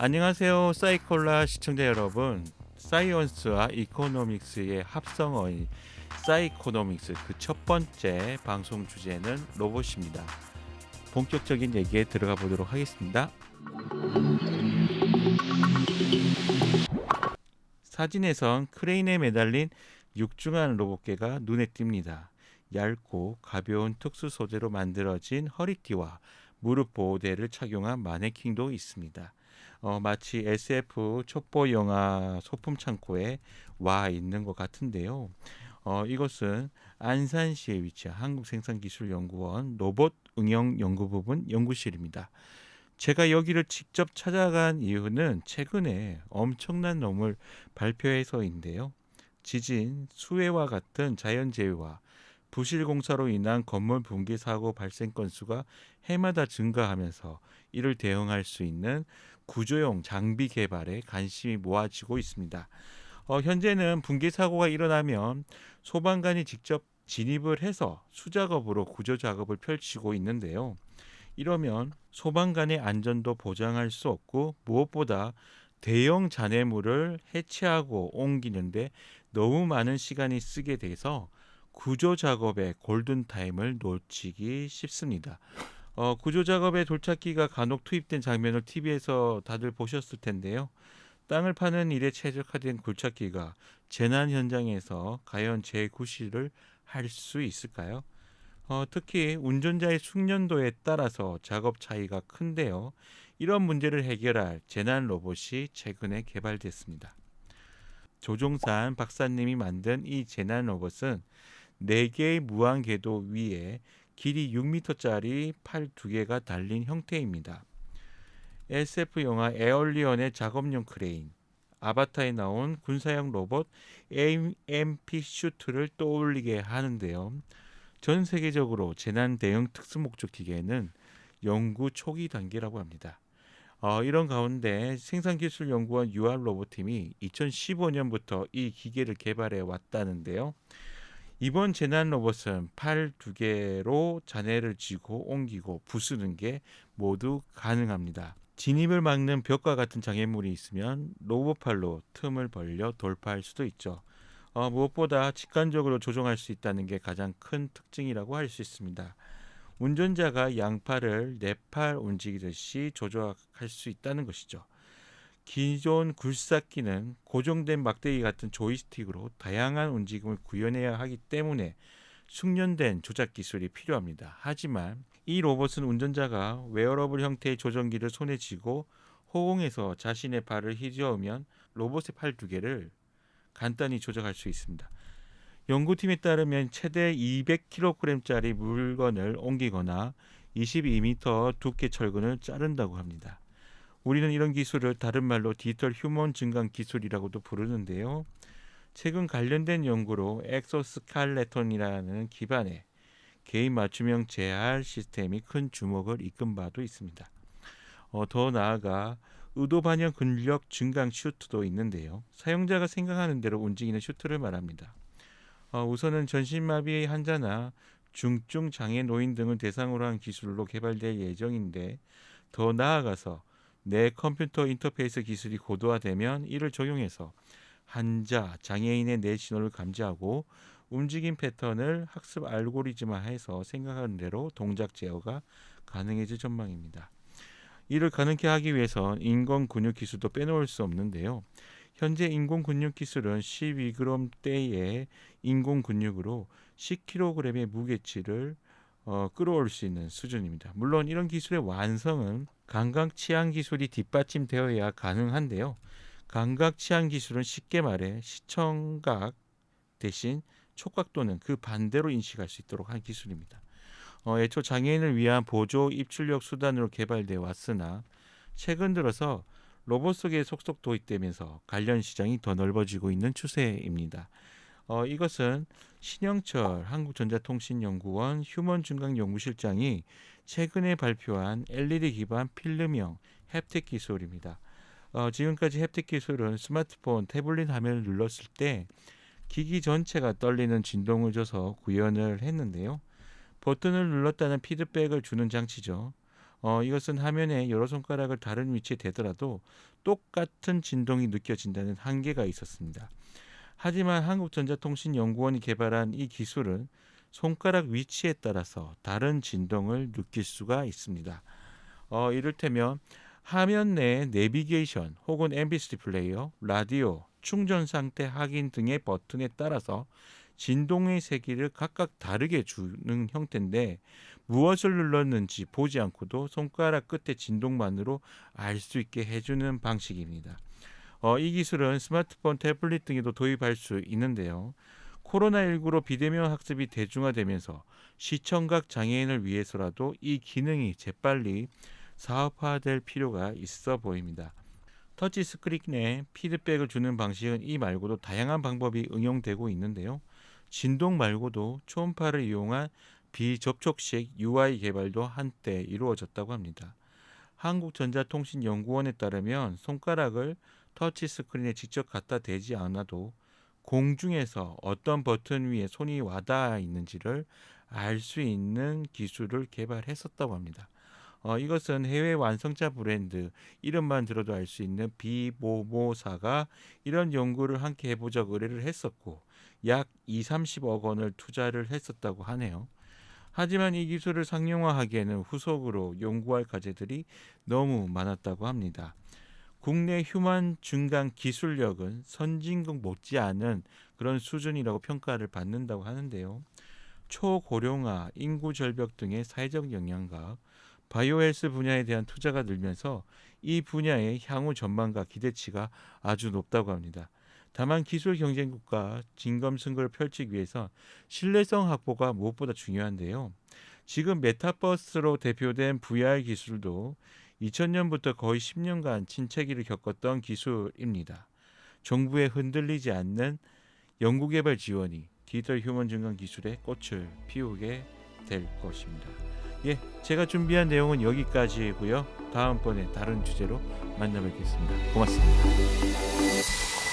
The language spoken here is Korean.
안녕하세요. 사이콜라 시청자 여러분. 사이언스와 이코노믹스의 합성어인 사이코노믹스 그 첫 번째 방송 주제는 로봇입니다. 본격적인 얘기에 들어가 보도록 하겠습니다. 사진에선 크레인에 매달린 육중한 로봇개가 눈에 띕니다. 얇고 가벼운 특수 소재로 만들어진 허리띠와 무릎 보호대를 착용한 마네킹도 있습니다. 마치 SF 첩보 영화 소품 창고에 와 있는 것 같은데요. 이것은 안산시에 위치한 한국생산기술연구원 로봇 응용 연구부분 연구실입니다. 제가 여기를 직접 찾아간 이유는 최근에 엄청난 놈을 발표해서인데요. 지진, 수해와 같은 자연재해와 부실 공사로 인한 건물 붕괴 사고 발생 건수가 해마다 증가하면서 이를 대응할 수 있는 구조용 장비 개발에 관심이 모아지고 있습니다. 현재는 붕괴 사고가 일어나면 소방관이 직접 진입을 해서 수작업으로 구조 작업을 펼치고 있는데요. 이러면 소방관의 안전도 보장할 수 없고 무엇보다 대형 잔해물을 해체하고 옮기는데 너무 많은 시간이 쓰게 돼서 구조 작업의 골든타임을 놓치기 쉽습니다. 구조 작업에 돌착기가 간혹 투입된 장면을 TV에서 다들 보셨을 텐데요. 땅을 파는 일에 최적화된 굴착기가 재난 현장에서 과연 재구시를 할 수 있을까요? 특히 운전자의 숙련도에 따라서 작업 차이가 큰데요. 이런 문제를 해결할 재난 로봇이 최근에 개발됐습니다. 조종산 박사님이 만든 이 재난 로봇은 4개의 무한 궤도 위에 길이 6m짜리 팔 2개가 달린 형태입니다. SF 영화 에얼리언의 작업용 크레인, 아바타에 나온 군사용 로봇 AMP 슈트를 떠올리게 하는데요. 전 세계적으로 재난 대응 특수 목적 기계는 연구 초기 단계라고 합니다. 이런 가운데 생산기술연구원 UR 로봇팀이 2015년부터 이 기계를 개발해 왔다는데요. 이번 재난 로봇은 팔 2개로 잔해를 쥐고 옮기고 부수는 게 모두 가능합니다. 진입을 막는 벽과 같은 장애물이 있으면 로봇팔로 틈을 벌려 돌파할 수도 있죠. 무엇보다 직관적으로 조종할 수 있다는 게 가장 큰 특징이라고 할 수 있습니다. 운전자가 양팔을 네 팔 움직이듯이 조작할 수 있다는 것이죠. 기존 굴삭기는 고정된 막대기 같은 조이스틱으로 다양한 움직임을 구현해야 하기 때문에 숙련된 조작 기술이 필요합니다. 하지만 이 로봇은 운전자가 웨어러블 형태의 조정기를 손에 쥐고 허공에서 자신의 발을 휘저으면 로봇의 팔 2개를 간단히 조작할 수 있습니다. 연구팀에 따르면 최대 200kg짜리 물건을 옮기거나 22m 두께 철근을 자른다고 합니다. 우리는 이런 기술을 다른 말로 디지털 휴먼 증강 기술이라고도 부르는데요. 최근 관련된 연구로 엑소스칼레톤이라는 기반의 개인 맞춤형 재활 시스템이 큰 주목을 이끈 바도 있습니다. 더 나아가 의도 반영 근력 증강 슈트도 있는데요. 사용자가 생각하는 대로 움직이는 슈트를 말합니다. 우선은 전신마비 환자나 중증 장애 노인 등을 대상으로 한 기술로 개발될 예정인데 더 나아가서 내 컴퓨터 인터페이스 기술이 고도화되면 이를 적용해서 환자, 장애인의 뇌 신호를 감지하고 움직임 패턴을 학습 알고리즘화해서 생각하는 대로 동작 제어가 가능해질 전망입니다. 이를 가능케 하기 위해선 인공 근육 기술도 빼놓을 수 없는데요. 현재 인공 근육 기술은 12g대의 인공 근육으로 10kg의 무게치를 끌어올 수 있는 수준입니다. 물론 이런 기술의 완성은 감각 치안 기술이 뒷받침되어야 가능한데요. 감각 치안 기술은 쉽게 말해 시청각 대신 촉각도는 그 반대로 인식할 수 있도록 한 기술입니다. 애초 장애인을 위한 보조 입출력 수단으로 개발되어 왔으나 최근 들어서 로봇 속에 속속 도입되면서 관련 시장이 더 넓어지고 있는 추세입니다. 이것은 신영철 한국전자통신연구원 휴먼증강연구실장이 최근에 발표한 LED 기반 필름형 햅틱 기술입니다. 지금까지 햅틱 기술은 스마트폰, 태블릿 화면을 눌렀을 때 기기 전체가 떨리는 진동을 줘서 구현을 했는데요. 버튼을 눌렀다는 피드백을 주는 장치죠. 이것은 화면에 여러 손가락을 다른 위치에 대더라도 똑같은 진동이 느껴진다는 한계가 있었습니다. 하지만 한국전자통신연구원이 개발한 이 기술은 손가락 위치에 따라서 다른 진동을 느낄 수가 있습니다. 이를테면 화면 내 내비게이션 혹은 MP3 플레이어, 라디오, 충전 상태 확인 등의 버튼에 따라서 진동의 세기를 각각 다르게 주는 형태인데, 무엇을 눌렀는지 보지 않고도 손가락 끝의 진동만으로 알 수 있게 해주는 방식입니다. 이 기술은 스마트폰, 태블릿 등에도 도입할 수 있는데요. 코로나19로 비대면 학습이 대중화되면서 시청각 장애인을 위해서라도 이 기능이 재빨리 사업화될 필요가 있어 보입니다. 터치 스크린에 피드백을 주는 방식은 이 말고도 다양한 방법이 응용되고 있는데요. 진동 말고도 초음파를 이용한 비접촉식 UI 개발도 한때 이루어졌다고 합니다. 한국전자통신연구원에 따르면 손가락을 터치 스크린에 직접 갖다 대지 않아도 공중에서 어떤 버튼 위에 손이 와닿아 있는지를 알 수 있는 기술을 개발했었다고 합니다. 이것은 해외 완성차 브랜드 이름만 들어도 알 수 있는 비모모사가 이런 연구를 함께 해보자고 의뢰를 했었고, 약 2~30억 원을 투자를 했었다고 하네요. 하지만 이 기술을 상용화하기에는 후속으로 연구할 과제들이 너무 많았다고 합니다. 국내 휴먼 중간 기술력은 선진국 못지않은 그런 수준이라고 평가를 받는다고 하는데요. 초고령화, 인구 절벽 등의 사회적 영향과 바이오헬스 분야에 대한 투자가 늘면서 이 분야의 향후 전망과 기대치가 아주 높다고 합니다. 다만 기술 경쟁국과 진검승부를 펼치기 위해서 신뢰성 확보가 무엇보다 중요한데요. 지금 메타버스로 대표된 VR 기술도 2000년부터 거의 10년간 침체기를 겪었던 기술입니다. 정부의 흔들리지 않는 연구개발 지원이 디지털 휴먼 증강 기술의 꽃을 피우게 될 것입니다. 제가 준비한 내용은 여기까지고요. 다음번에 다른 주제로 만나뵙겠습니다. 고맙습니다.